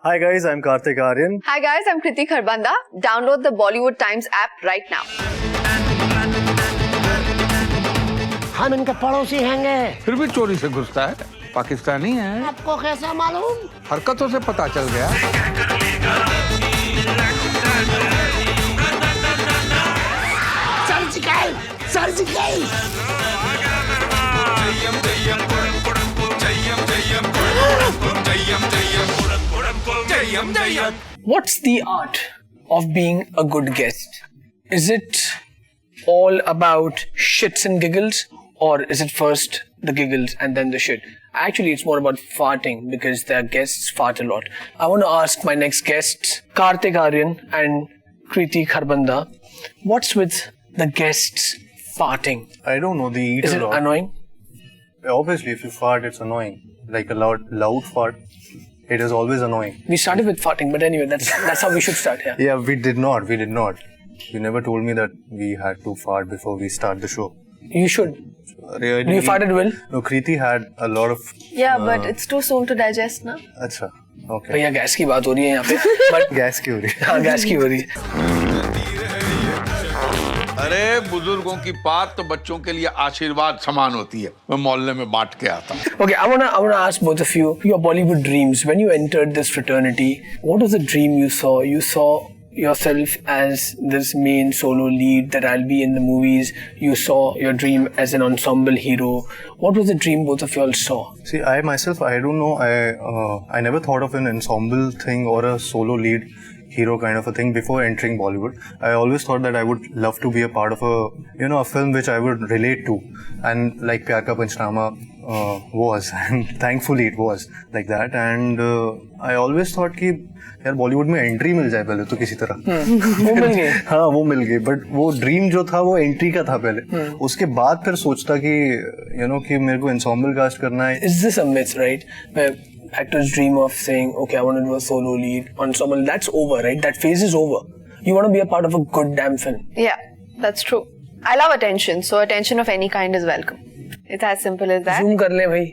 Hi guys, I'm Karthik Aryan. Hi guys, I'm Kriti Kharbanda. Download the Bollywood Times app right now. हम इनके पड़ोसी हैंगे। फिर भी चोरी से घुसता है, पाकिस्तानी है। आपको कैसा मालूम? हरकतों से पता चल गया। Surgical, surgical. What's the art of being a good guest? Is it all about shits and giggles, or is it first the giggles and then the shit? Actually, it's more about farting because their guests fart a lot. I want to ask my next guests, Karthik Aryan and Kriti Kharbanda, what's with the guests farting? I don't know, they eat Is a it lot. annoying? Obviously, if you fart, it's annoying. Like a loud fart, it is always annoying. We started with farting, but anyway, that's how we should start here. Yeah, we did not. You never told me that we had to fart before we start the show. You should. Do you fart at will? No, Kriti had a lot of... Yeah, but it's too soon to digest, na? अच्छा, okay. भैया gas की बात हो रही है यहाँ पे, but gas की हो रही है. हाँ गैस की हो रही है. अरे बुजुर्गों की बात तो बच्चों के लिए आशीर्वाद समान होती है. मैं मोहल्ले में बांट के आता हूँ. Okay, I wanna ask both of you your Bollywood dreams. When you entered this fraternity, what was the dream you saw? You saw yourself as this main solo lead that I'll be in the movies. You saw your dream as an ensemble hero. What was the dream both of you all saw? See, I myself, I don't know. I never thought of an ensemble thing or a solo lead hero kind of a thing before entering Bollywood. I always thought that I would love to be a part of a film which I would relate to, and like Pyar Ka Panchnama was, and thankfully it was like that. And I always thought कि यार बॉलीवुड में entry मिल जाए पहले तो किसी तरह. वो मिल गए. हाँ वो मिल गई, बट वो ड्रीम जो था वो एंट्री का था पहले. उसके बाद फिर सोचता कि कि मेरे को एंसेम्बल कास्ट करना है. Is this a myth, right? Where actors dream of saying, okay, I want to do a solo lead ensemble. That's over, right? That phase is over. You want to be a part of a good damn film. Yeah, that's true. I love attention, so attention of any kind is welcome. It's as simple as that. Zoom कर ले भाई.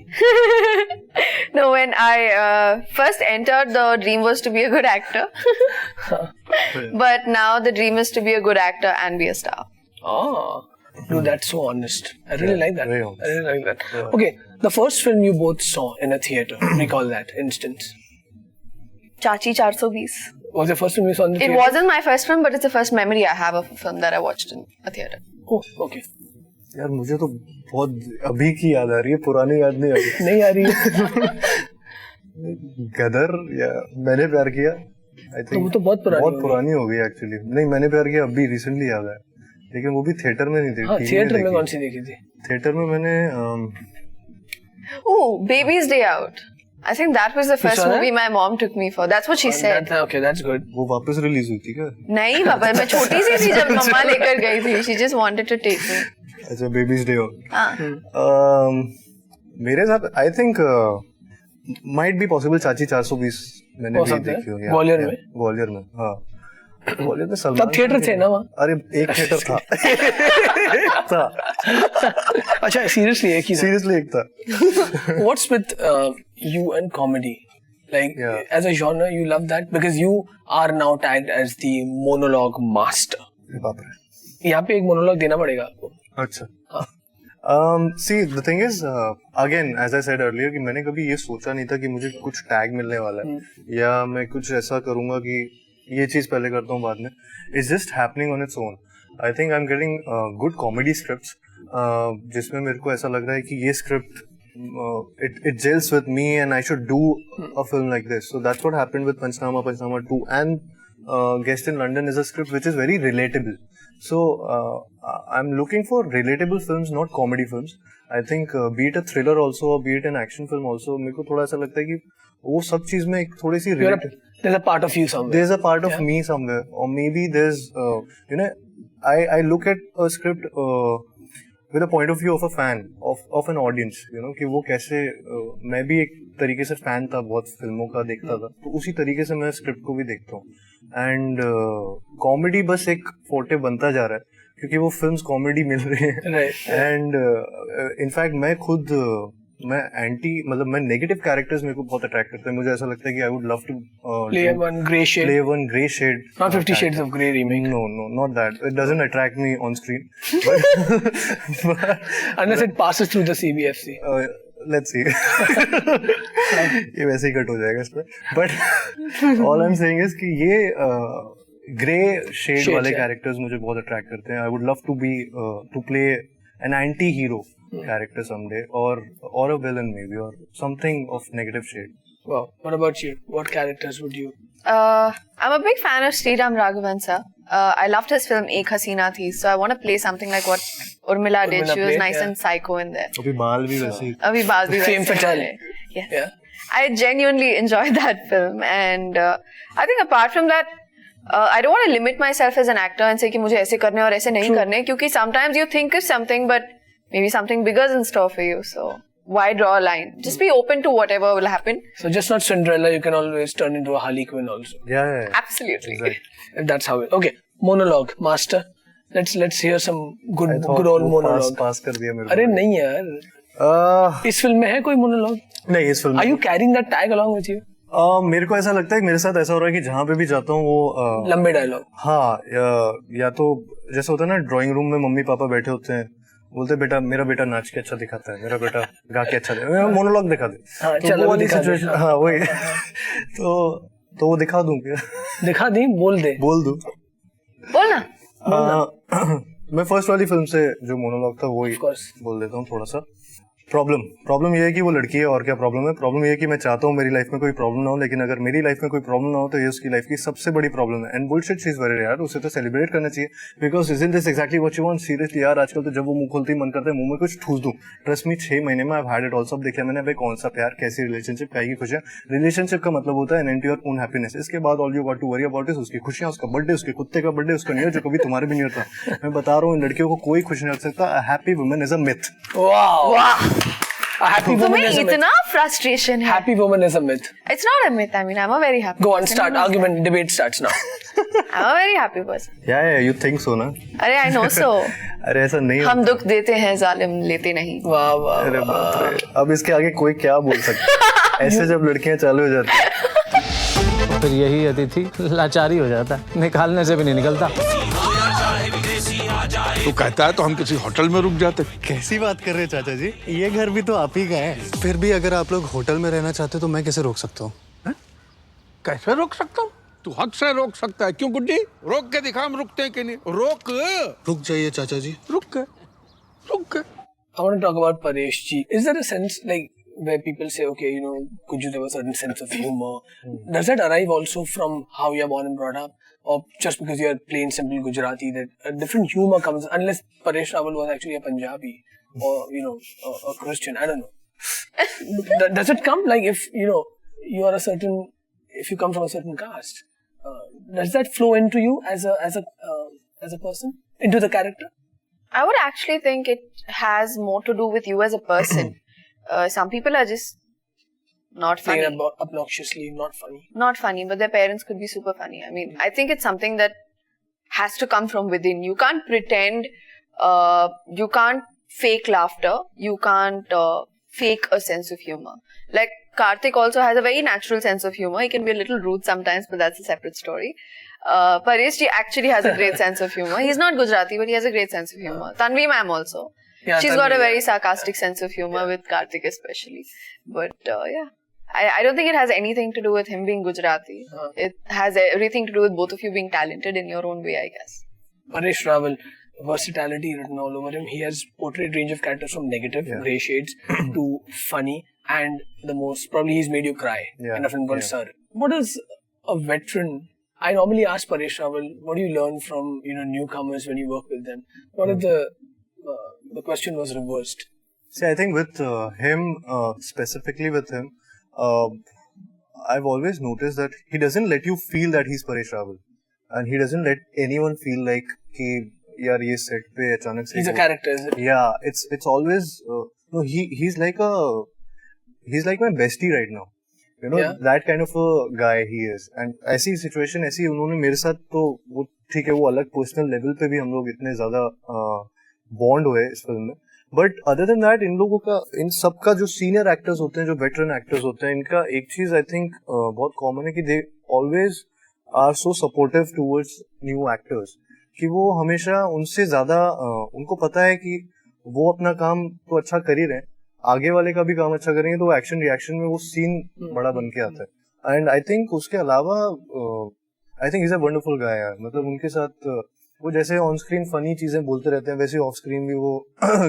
No, when I first entered, the dream was to be a good actor. But now the dream is to be a good actor and be a star. Oh, dude, that's so honest. I really like that. very honest. I really like that. Yeah. Okay, the first film you both saw in a theater, recall that instance. Chachi 420. Was the first film you saw in the It theater? wasn't my first film, but it's the first memory I have of a film that I watched in a theater. Oh, okay. यार मुझे तो बहुत अभी की याद आ रही है, पुरानी याद नहीं आ रही. नहीं आ रही है. गदर या मैंने प्यार किया. I think तो वो तो बहुत पुरानी हो गई एक्चुअली. नहीं, मैंने प्यार किया अभी रिसेंटली याद है, लेकिन वो भी थिएटर में नहीं थी. हाँ, थिएटर में कौन सी देखी थी? थिएटर में मैंने Oh, Baby's Day Out. I think that was the first saw that? movie my mom took me for. That's what she said. Okay, that's good. वो वापस रिलीज हुई थी क्या? नहीं बाबा, मैं छोटी सी थी जब मम्मा लेकर गई थी. She just wanted to take me. अच्छा, बेबीज डे आउट. हाँ. मेरे साथ I think might be possible चाची 420 मैंने हो भी सकता है. देखी हो. ग्वालियर में? ग्वालियर में, हाँ. ग्वालियर में सलमान. तब थिएटर थे ना वहाँ? अरे एक थिएटर था. अच्छा, seriously एक ही था. सीरियसली एक था. What's with you and comedy? Like, Yeah. as a genre, you love that because you are now tagged as the monologue master. बाप रे. यहाँ पे एक monologue देना पड़ेगा आपको. अच्छा. See, the thing is, again, as I said earlier, कि मैंने कभी ये सोचा नहीं था कि मुझे कुछ टैग मिलने वाला है या मैं कुछ ऐसा करूंगा कि ये चीज पहले करता हूँ बाद में. It's just happening on its own. I think I'm getting good comedy scripts, जिसमें मेरे को ऐसा लग रहा है कि ये script it gels with me and I should do a film like this. So that's what happened with Panchnama 2, and Guest in London is a script which is very relatable. So I'm looking for relatable films, not comedy films. I think be it a thriller also or be it an action film also, मेरे को थोड़ा ऐसा लगता है कि वो सब चीज में एक थोड़ी सी There's a part of you somewhere. there's a part of me somewhere, or maybe there's I look at a script with a point of view of a fan of an audience, कि वो कैसे मैं भी एक तरीके से fan था, बहुत फिल्मों का देखता था, तो उसी तरीके से मैं स्क्रिप्ट को भी देखता हूँ. एंड कॉमेडी बस एक फोर्टे बनता जा रहा है क्योंकि वो फिल्म्स कॉमेडी मिल रही है. एंड इनफैक्ट मैं खुद मैं मतलब मैं नेगेटिव कैरेक्टर्स मेरे को बहुत अट्रैक्ट करते हैं. मुझे ऐसा लगता है कि I would love to play one grey shade. Not 50 Shades of Grey remake. No, not that. It doesn't attract me on screen. Unless it passes through the CBFC. Let's see. ये वैसे ही cut हो जाएगा इस पे. But all I'm saying is कि ये grey shade वाले characters मुझे बहुत अट्रैक्ट करते हैं. I would love to play an anti-hero character someday, or a villain maybe, or something of negative shade. Wow. What about you? What characters would you? I'm a big fan of Sriram Raghavan sir. I loved his film Ek Hasina Thi, so I want to play something like what Urmila did. She was played, nice yeah. and psycho in there. अभी बाल भी वैसे ही. Abhi baal bhi Femme वैसे fatale. है. Yes. Yeah. I genuinely enjoyed that film, and I think apart from that, I don't want to limit myself as an actor and say कि मुझे ऐसे करने और ऐसे नहीं करने, क्योंकि sometimes you think of something but maybe something bigger is in store for you. So why draw a line? Just be open to whatever will happen. So just not Cinderella, you can always turn into a Harley Quinn also. Yeah. Absolutely. Exactly. If that's how it. Okay, monologue, master. Let's hear some good old monologue. पास कर दिया मेरे को. अरे नहीं यार. इस film में है कोई monologue? नहीं इस film. Are you carrying that tag along with you? मेरे को ऐसा लगता है कि मेरे साथ ऐसा हो रहा है कि जहाँ पे भी जाता हूँ वो लंबे डायलॉग. हाँ या तो जैसे होता है ना ड्राइंग रूम में मम्मी पापा बैठे होते हैं, बोलते बेटा मेरा बेटा नाच के अच्छा दिखाता है, मेरा बेटा गा के अच्छा दिखाता है, मोनोलॉग दिखा दे. तो वो वाली सिचुएशन. हाँ वही. तो वो दिखा दूं क्या? दिखा दी, बोल दे. बोल दूं. बोलना. मैं फर्स्ट वाली फिल्म से जो मोनोलॉग था वही बोल देता हूँ थोड़ा सा. प्रॉब्लम ये है कि वो लड़की है, और क्या प्रॉब्लम है? प्रॉब्लम ये है कि मैं चाहता हूँ मेरी लाइफ में कोई प्रॉब्लम ना हो, लेकिन अगर मेरी लाइफ में कोई प्रॉब्लम ना हो तो ये उसकी लाइफ की सबसे बड़ी प्रॉब्लम है. And bullshit she is very यार, उसे तो सेलिब्रेट करना चाहिए, because isn't this exactly what you want? Seriously यार आजकल तो जब वो मुंह खोलती मन करता है मुंह में कुछ ठूस दूं. ट्रस्ट मी 6 महीने में I have had it all. सब देखा मैंने. भाई कौन सा प्यार, कैसी रिलेशनशिप, क्या की खुशियां. रिलेशनशिप का मतलब होता है एंड योर ओन हैप्पीनेस. इसके बाद all you got to worry about is उसकी खुशियां, उसका बर्थडे, उसके कुत्ते का बर्थडे, उसका न्यू ईयर जो कभी तुम्हारे भी नहीं होता. मैं बता रहा हूँ इन लड़कियों को कोई खुश नहीं रख सकता. Happy woman is a myth. वाह. A happy woman तुम्हें is a myth. इतना frustration है. Happy woman is a myth. It's not a myth. I mean, I'm a very happy. Go on, person. start. Argument, debate starts now. I'm a very happy person. Yeah, you think so ना? अरे I know so. अरे ऐसा नहीं. हम दुख देते हैं, जालिम लेते नहीं. वाह वाह. अरे बाप रे. अब इसके आगे कोई क्या बोल सकता है? ऐसे जब लड़कियां चालू हो जाती हैं फिर यही अतिथि लाचारी हो जाता है, निकालने से भी नहीं निकलता. तू कहता है तो हम किसी होटल में रुक जाते. कैसी बात कर रहे हैं चाचा जी? ये घर भी तो आप ही का है. फिर भी अगर आप लोग होटल में रहना चाहते तो मैं कैसे रोक सकता हूँ? कैसे रोक सकता हूँ? तू हक से रोक सकता है. क्यों गुड्डी? रोक के दिखा हम रुकते हैं कि नहीं. रुक जाइए चाचा जी. रुक के. I want to talk about Paresh ji. Is there a sense like where people say, okay, you know, could you have a certain sense of humor? Does that arrive also from how you're born and brought up? Or just because you're plain simple Gujarati that a different humor comes, unless Paresh Rawal was actually a Punjabi or, you know, a Christian, I don't know. Does it come like if, you know, if you come from a certain caste, does that flow into you as a person, into the character? I would actually think it has more to do with you as a person. Some people are just not funny. Playing obnoxiously, not funny. Not funny, but their parents could be super funny. I mean, I think it's something that has to come from within. You can't pretend, you can't fake laughter, you can't fake a sense of humor. Like, Karthik also has a very natural sense of humor. He can be a little rude sometimes, but that's a separate story. Paresh ji actually has a great sense of humor. He's not Gujarati, but he has a great sense of humor. Tanvi ma'am also. Yeah, She's Tanvi, got a very sarcastic sense of humor with Karthik especially. But yeah. I don't think it has anything to do with him being Gujarati. It has everything to do with both of you being talented in your own way, I guess. Paresh Rawal, versatility written all over him. He has portrayed range of characters from negative, grey shades, to funny, and the most, probably he's made you cry in a film called Sir. What is a veteran? I normally ask Paresh Rawal, what do you learn from, you know, newcomers when you work with them? What if the question was reversed? See, I think with him, specifically with him, I've always noticed that he doesn't let you feel that he's Paresh Rawal, and he doesn't let anyone feel like कि यार ये set पे अचानक से he's a character, is it? Yeah, it's always no, he's like my bestie right now. You know, that kind of a guy he is. And ऐसी situation ऐसी उन्होंने मेरे साथ तो वो ठीक है वो अलग personal level पे भी हम लोग इतने ज़्यादा bond हुए इस फिल्म में. But other than that in लोगों का, इन सब का जो सीनियर एक्टर्स होते हैं, जो वेटरन एक्टर्स होते हैं, इनका एक चीज आई थिंक बहुत कॉमन है कि they always are so supportive towards new actors, कि वो हमेशा उनसे ज्यादा उनको पता है कि वो अपना काम तो अच्छा कर ही रहे हैं, आगे वाले का भी काम अच्छा करेंगे, तो एक्शन रिएक्शन में वो सीन बड़ा बन के आता है. एंड आई थिंक उसके अलावा I think is a wonderful guy यार. मतलब उनके साथ वो जैसे ऑन स्क्रीन फनी चीजें बोलते रहते हैं, वैसे ऑफ स्क्रीन भी वो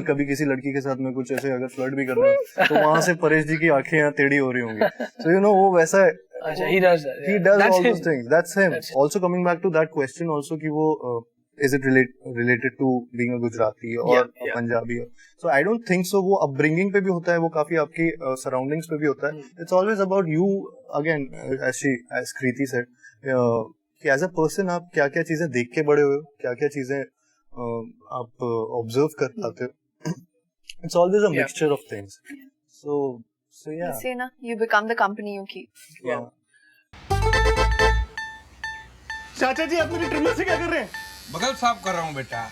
कभी किसी लड़की के साथ में कुछ ऐसे अगर फ्लर्ट भी कर रहे हो तो वहां से परेश जी की आंखें यहाँ टेढ़ी हो रही होंगी. सो यू नो वो वैसा अच्छा, he does that. he does all those things. That's him. Also coming back to that question also कि वो is it related to being a Gujarati or a Punjabi? So I don't think so. वो upbringing पे भी होता है, वो काफी आपकी surroundings पे भी होता है. It's always about you again, as Kriti said, कि as a person आप क्या क्या चीजें देख के बड़े हुए हो, क्या क्या चीजें आप observe कर पाते हो. It's always a mixture of things. So yeah. See na, you become the company you keep. Yeah. चाचा जी आप मेरी ट्रिमर से क्या कर रहे हैं? बगल साफ कर रहा हूँ बेटा.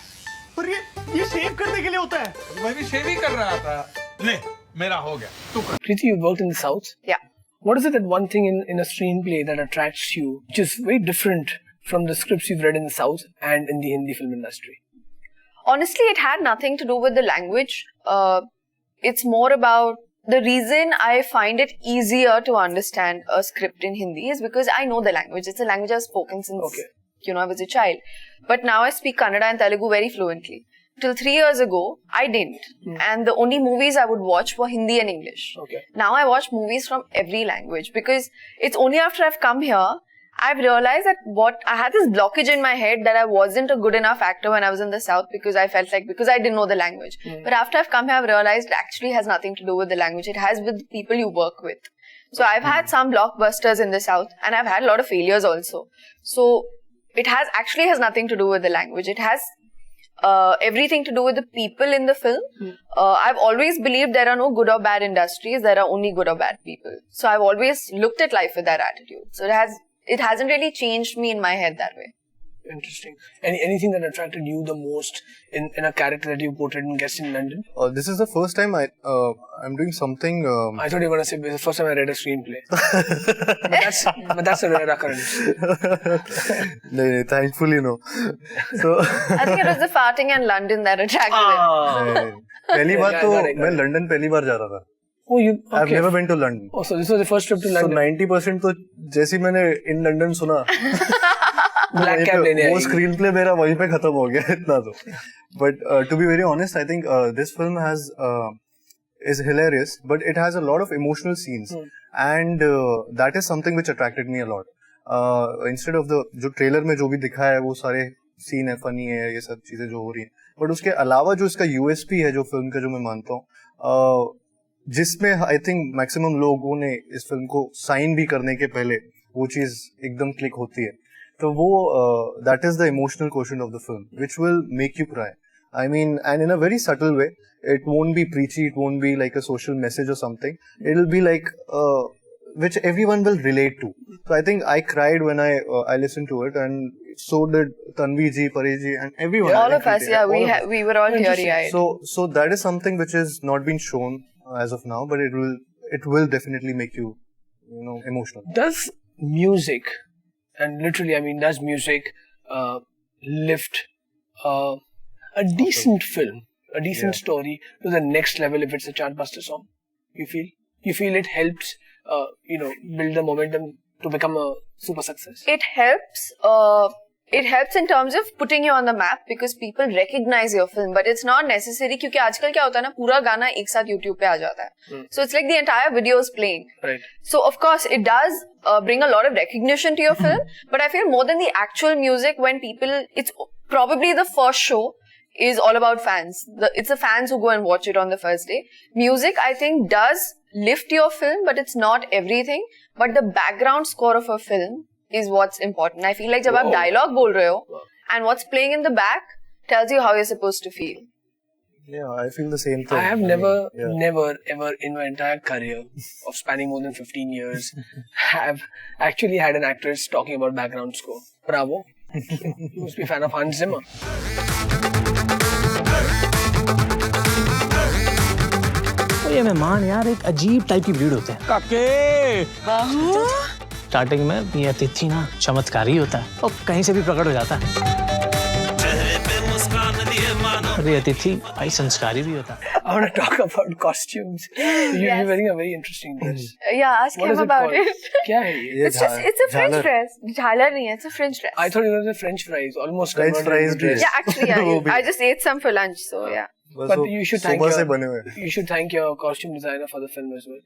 पर ये शेव करने के लिए होता है. मैं भी शेव ही कर रहा था. ले मेरा हो गया, तू कर. Kriti, you worked in the South. Yeah. What is it that one thing in a screenplay that attracts you, which is very different from the scripts you've read in the South and in the Hindi film industry? Honestly, it had nothing to do with the language. It's more about the reason I find it easier to understand a script in Hindi is because I know the language. It's a language I've spoken since I was a child. But now I speak Kannada and Telugu very fluently. Till 3 years ago, I didn't. And the only movies I would watch were Hindi and English. Now I watch movies from every language because it's only after I've come here, I've realized that I had this blockage in my head that I wasn't a good enough actor when I was in the South because I felt like, because I didn't know the language. But after I've come here, I've realized it actually has nothing to do with the language. It has with the people you work with. So I've had some blockbusters in the South and I've had a lot of failures also. So it actually has nothing to do with the language. It has everything to do with the people in the film. I've always believed there are no good or bad industries. There are only good or bad people. So I've always looked at life with that attitude. So it hasn't really changed me in my head that way. Interesting. Anything that attracted you the most in a character that you portrayed in Guest in London? This is the first time I'm doing something. I thought you were going to say this is the first time I read a screenplay. but that's a rare occurrence. No, thankfully no. So I think it was the farting in London that attracted it. पहली बार तो मैं London पहली बार जा रहा था. Oh, I've never been to London. Oh, so this was the first trip to London. So 90% तो जैसे मैंने in London सुना, Black cab लेने वो स्क्रीन प्ले मेरा वहीं पे खत्म हो गया इतना तो. But to be very honest, I think this film is hilarious, but it has a lot of emotional scenes, and that is something which attracted me a lot. Instead of जो trailer में जो भी दिखा है वो सारे scene है, funny है, ये सब चीजें जो हो रही हैं, बट उसके अलावा जो इसका USP है जो फिल्म का, जो मैं मानता हूँ, जिसमें आई थिंक मैक्सिमम लोगों ने इस फिल्म को साइन भी करने के पहले वो चीज एकदम क्लिक होती है, तो वो that is the emotional quotient of the film which will make you cry. I mean, and in a very subtle way. It won't be preachy, it won't be like a social message or something. It'll be like which everyone will relate to. So I think I cried when I listened to it, and so did Tanvi ji, Paresh ji, and everyone. All of us, yeah, we were all teary-eyed. So that is something which is not been shown as of now, but it will definitely make you emotional. Does music, and literally I mean does music lift a decent film, a decent story to the next level if it's a chartbuster song? You feel it helps build the momentum to become a super success? It helps. It helps in terms of putting you on the map because people recognize your film, but it's not necessary क्योंकि आजकल क्या होता है ना, पूरा गाना एक साथ YouTube पे आ जाता है. So it's like the entire video is playing. Right. So of course it does bring a lot of recognition to your film, but I feel more than the actual music, when people, it's probably the first show is all about fans. It's the fans who go and watch it on the first day. Music, I think, does lift your film, but it's not everything. But the background score of a film is what's important. I feel like जब आप dialogue बोल रहे हो and what's playing in the back tells you how you're supposed to feel. Yeah, I feel the same thing. I have never ever in my entire career of spanning more than 15 years have actually had an actress talking about background score. Bravo. You must be a fan of Hans Zimmer. ये मेहमान यार एक अजीब type की भीड़ होते हैं। काके स्टार्टिंग में ये अतिथि ना चमत्कारी होता है और कहीं से भी प्रकट हो जाता है। और ये अतिथि भाई संस्कारी भी होता है। I want to talk about costumes. You're wearing a very interesting dress. Yeah, ask What him is it about called? it. क्या है ये? ये It's a French झालर। dress. Jhalar nahi hai, it's a French dress. I thought it was a French fries, almost French converted fries into भी dress. Yeah, actually, yeah. वो भी I just ate some for lunch, so yeah. बस But वो you should thank सुबह से your बने हुए हैं। you should thank your costume designer for the film as well.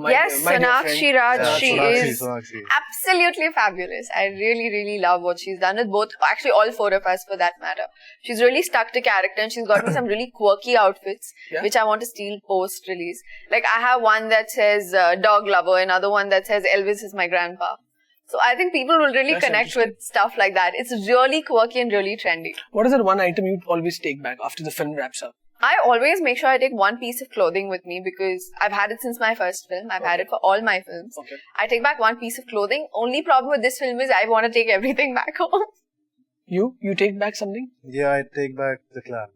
My Yes, dear Sonakshi friend. Raj, Yeah, she Sonakshi, is Sonakshi. absolutely fabulous. I really, really love what she's done with both, actually all four of us for that matter. She's really stuck to character and she's got me some really quirky outfits, Yeah. which I want to steal post-release. Like I have one that says dog lover, another one that says Elvis is my grandpa. So I think people will really That's connect interesting. with stuff like that. It's really quirky and really trendy. What is that one item you always take back after the film wraps up? I always make sure I take one piece of clothing with me because I've had it since my first film. I've had it for all my films. Okay. I take back one piece of clothing. Only problem with this film is I want to take everything back home. You take back something? Yeah, I take back the clap.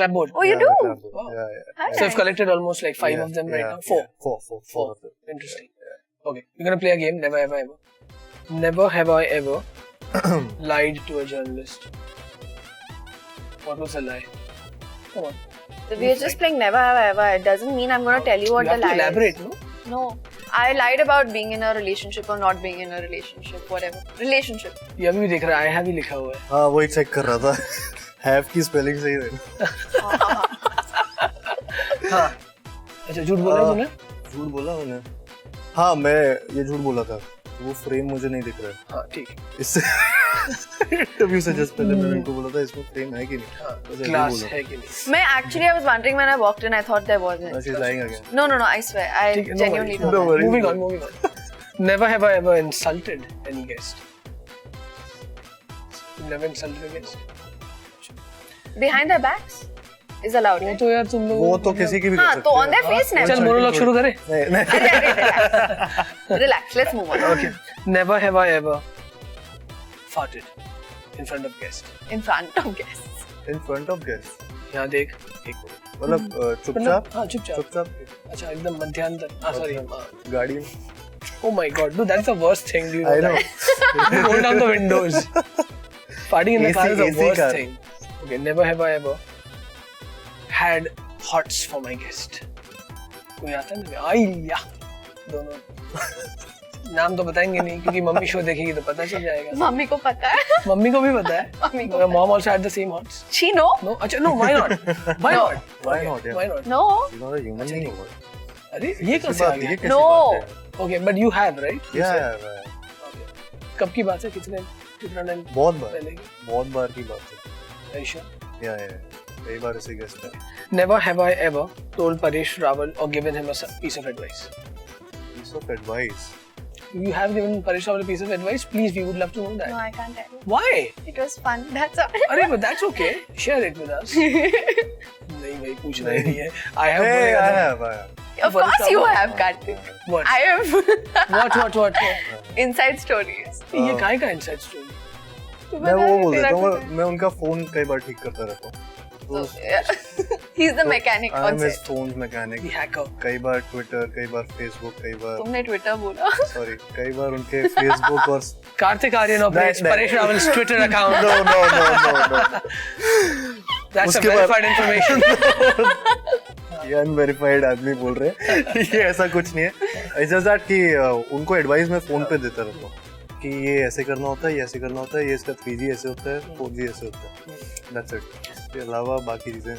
Clapboard. Oh, you Yeah, do? the clapboard. Wow. Yeah, yeah. Hi. So I've collected almost like 5 Yeah, of them right yeah, now. 4. yeah. Four of them. Interesting. Okay. We're gonna play a game. Never have I ever. Never have I ever lied to a journalist. What was a lie? Come on. So we are just playing never have I ever. It doesn't mean I'm going to tell you what You the have to lie elaborate, is. no? No. I lied about being in a relationship or not being in a relationship, whatever. Relationship. ये अभी भी देख रहा है. I have ही लिखा हुआ है. हाँ वही चेक कर रहा था हैव की स्पेलिंग सही है हाँ. अच्छा झूठ बोला तूने? झूठ बोला मैंने हाँ मैं ये झूठ बोला था वो फ्रेम मुझे नहीं दिख रहा है हाँ ठीक है. इससे इंटरव्यू से जस्ट पहले मैंने उनको बोला था इसमें फ्रेम है कि नहीं हाँ. बस ऐसे ही क्लास बोला। है कि नहीं? मैं actually I was wondering when I walked in, I thought there wasn't. No, she's lying again. No, I swear. I ठीक है. genuinely No don't. worries. No worries. Moving on. Never have I ever insulted any guest. You've never insulted a guest. Behind their backs is allowed. वो right? तो यार तुम लोग. वो तो किसी की भी कर हाँ, सकते तो हैं। on their face never. चल मोनोलॉग शुरू करें. नहीं नहीं अरे, relax. Relax. Let's move on. Okay. Never have I ever farted in front of guests. In front of guests. In front of guest यहाँ देख. मतलब चुपचाप हाँ चुपचाप. चुपचाप अच्छा एकदम मध्यांतर. हाँ सॉरी. गाड़ी में Oh my god, dude, that's the worst thing. Do you know I know. that? You roll down the windows. Farting in the car is the AC worst car. thing. Okay, never have I ever had hots for my guest. कोई आता है ना? आई या दोनों. नाम तो बताएंगे नहीं क्योंकि मम्मी शो देखेगी तो पता चल जाएगा. मम्मी को पता है. मम्मी को भी पता है. मम्मी को My mom also had the same hots. She know? No, अच्छा no, why not? Why No. not? Why Okay, not, yeah. Why not? No. You know human नहीं होगा अरे ये कैसे आ बात ये गया? कैसी No. बात है Okay, but you have, right? You या said. Okay. कब की बात है? कितना टाइम बहुत बार पहले की? बहुत बार की बात है Are you sure? या कई बार ऐसे गेस्ट है Never have I ever told Paresh Rawal or given him a piece of advice. piece of advice You have given Paresh Rawal a piece of advice? Please, we would love to know that. No, I can't tell you. Why? It was fun. That's all. अरे but that's okay. Share it with us. नहीं भाई पूछना ही नहीं है. I have. hey बोलेगा I तो- have Of course you have, Karthik. What? I have What? inside stories. ये काय का inside story? मैं वो बोल देता हूँ मैं उनका फोन कई बार ठीक करता रहता हूँ तो He's the mechanic I on am his set. Phone mechanic The hacker. कई बार ट्विटर कई बार फेसबुक कई बार तुमने Twitter बोला. सॉरी कई बार उनके फेसबुक और Karthik Aryan operates नहीं. Paresh Rawal's Twitter account. no That's a उसके बाद- verified information. ये अनवेरिफाइड आदमी बोल रहे हैं ये ऐसा कुछ नहीं है इट्स जस्ट दैट कि उनको एडवाइस मैं फोन पे देता रहता हूँ कि ये ऐसे करना होता है ये ऐसे करना होता है ये इसका 3G ऐसे होता है 4G ऐसे होता है दैट्स इट इसके अलावा बाकी चीजें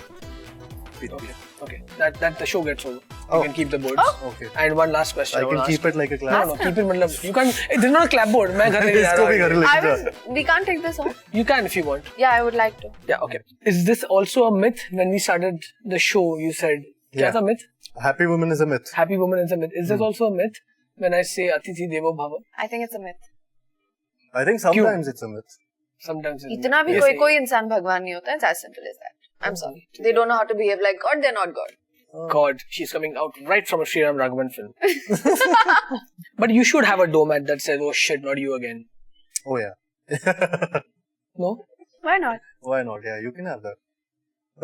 Okay. That the show gets over. You Oh. can keep the boards. Okay And one last question. I I can wanna keep it like a ask. No, class keep it. मतलब you can't. This is not a clapboard. मैं घर नहीं जा इसको भी रहा घर हूँ. I लेके was. जा We can't take this off. You can if you want. Yeah, I would like to. Yeah. Okay. Is this also a myth? When we started the show, you said क्या Yeah. था myth? Happy woman is a myth Happy woman is a myth. Is this also a myth? When I say Atithi Devo Bhava, I think it's a myth. I think sometimes it's a myth sometimes it's a इतना myth. भी Yes, कोई yes. कोई इंसान भगवान नहीं होता है. It's as simple as that. I'm sorry. They don't know how to behave like God. They're not God. God, she's coming out right from a Sriram Raghavan film. But you should have a doormat that says, "Oh shit, not you again." Oh yeah. No? Why not? Why not? Yeah, you can have that.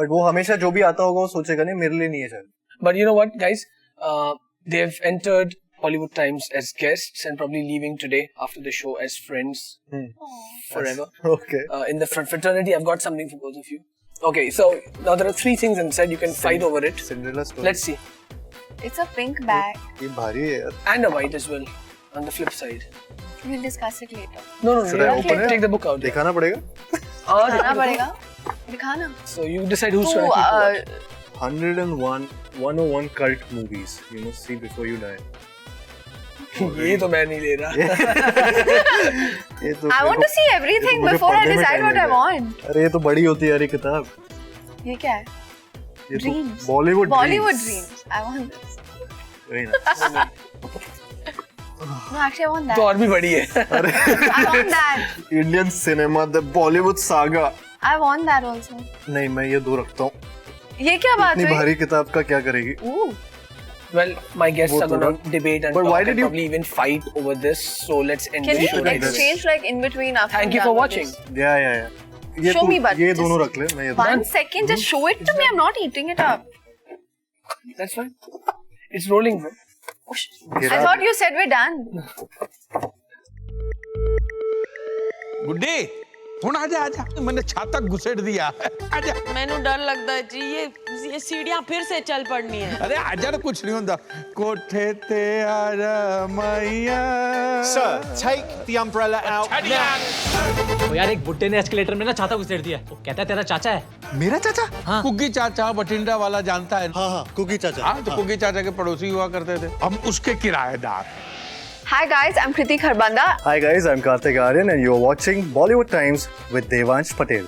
But वो हमेशा जो भी आता होगा वो सोचेगा नहीं मेरे लिए नहीं है शायद. But you know what, guys? They've entered Bollywood Times as guests and probably leaving today after the show as friends forever. Okay. In the fraternity, I've got something for both of you. Okay, so now there are 3 things inside. You can fight over it. Cinderella story. Let's see. It's a pink bag. ये भारी है यार. And a white as well on the flip side. We'll discuss it later. No, Should I you open it? take the book out. दिखाना पड़ेगा. दिखाना पड़ेगा. दिखाना. So you decide who's तो, going to keep what. 101 cult movies you must see before you die. ये तो मैं नहीं ले रहा. ये तो I want to see everything मुझे before I पढ़ने में decide time what I लगेगा. want. अरे ये तो बड़ी होती है यार ये किताब. ये क्या है? ये तो Dreams. Bollywood Bollywood dreams. dreams. I want this. Very nice. No, actually, I want that. तो और भी बड़ी है. I want that. Indian cinema, the Bollywood saga. I want that also. नहीं मैं ये 2 रखता हूँ. ये क्या बात इतनी हुई? भारी किताब का क्या करेगी? Ooh. Well, my guests वो are तो going ना- to debate and But talk why and did you- probably even fight over this. So let's end Can the we show like this. exchange like in between after? Thank you we're for done with watching. this? Yeah. ये Show तू me, but ये just दोनों रख ले मैं ये 1 second, just show it to me. I'm not eating it up. That's fine. It's rolling, bro. I thought you said we're done. गुड्डी हुन आजा आजा मैंने छाता घुसेड़ दिया आजा मैनू डर लगदा है जी ये सीढ़ियां फिर से चल पड़नी है अरे आजा ना कुछ नहीं होता कोठे ते आजा मैया Sir, take the umbrella out now. तो यार एक बुड्ढे ने एस्केलेटर में ना छाता घुसेड़ दिया. वो कहता है तेरा चाचा है. मेरा चाचा? हाँ. कुकी चाचा बठिंडा वाला जानता है हाँ कुकी चाचा. हाँ तो कुकी चाचा के पड़ोसी हुआ करते थे हम उसके किराएदार. Hi guys, I'm Kriti Kharbanda. Hi guys, I'm Karthik Aryan and you're watching Bollywood Times with Devansh Patel.